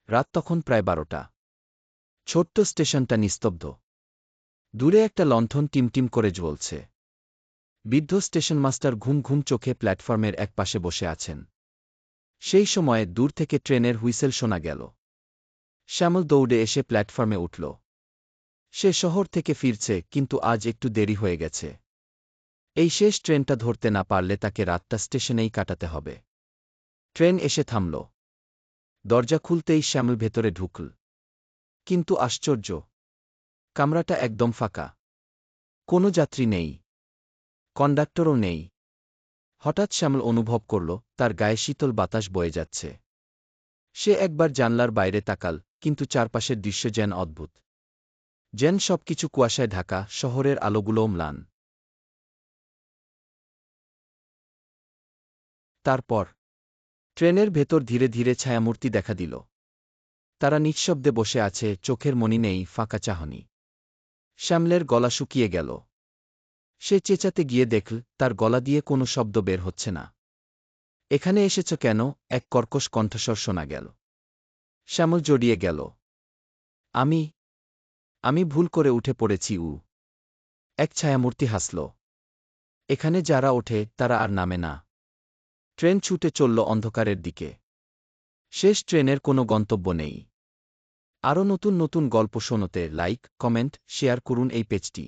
রাত তখন প্রায় 12টা। ছোট্ট স্টেশনটা নিস্তব্ধ। দূরে একটা লণ্ঠন টিমটিম করে জ্বলছে। বৃদ্ধ স্টেশন মাস্টার ঘুম ঘুম চোখে প্ল্যাটফর্মের এক পাশে বসে আছেন। সেই সময়ে দূর থেকে ট্রেনের হুইসেল শোনা গেল। শ্যামল দৌড়ে এসে প্ল্যাটফর্মে উঠল। সে শহর থেকে ফিরছে, কিন্তু আজ একটু দেরি হয়ে গেছে। এই শেষ ট্রেনটা ধরতে না পারলে তাকে রাতটা স্টেশনেই কাটাতে হবে। ট্রেন এসে থামল। দরজা খুলতেই শ্যামল ভেতরে ঢুকল। কিন্তু আশ্চর্য! কামরাটা একদম ফাঁকা। কোনো যাত্রী নেই, কন্ডাক্টরও নেই। হঠাৎ শ্যামল অনুভব করল তার গায়ে শীতল বাতাস বয়ে যাচ্ছে। সে একবার জানলার বাইরে তাকাল, কিন্তু চারপাশের দৃশ্য যেন অদ্ভুত। যেন সবকিছু কুয়াশায় ঢাকা, শহরের আলোগুলোও ম্লান। তারপর ট্রেনের ভেতর ধীরে ধীরে ছায়ামূর্তি দেখা দিল। তারা নিঃশব্দে বসে আছে, চোখের মনি নেই, ফাঁকা চাহনি। শ্যামলের গলা শুকিয়ে গেল। সে চেঁচাতে গিয়ে দেখল তার গলা দিয়ে কোনো শব্দ বের হচ্ছে না। এখানে এসেছ কেন? এক কর্কশ কণ্ঠস্বর শোনা গেল। শ্যামল জড়িয়ে গেল। আমি আমি ভুল করে উঠে পড়েছি। এক ছায়ামূর্তি হাসল। এখানে যারা ওঠে তারা আর নামে না। ট্রেন ছুটে চলল অন্ধকারের দিকে। শেষ ট্রেনের কোনো গন্তব্য নেই। আরও নতুন নতুন গল্প শোনাতে লাইক, কমেন্ট, শেয়ার করুন এই পেজটি।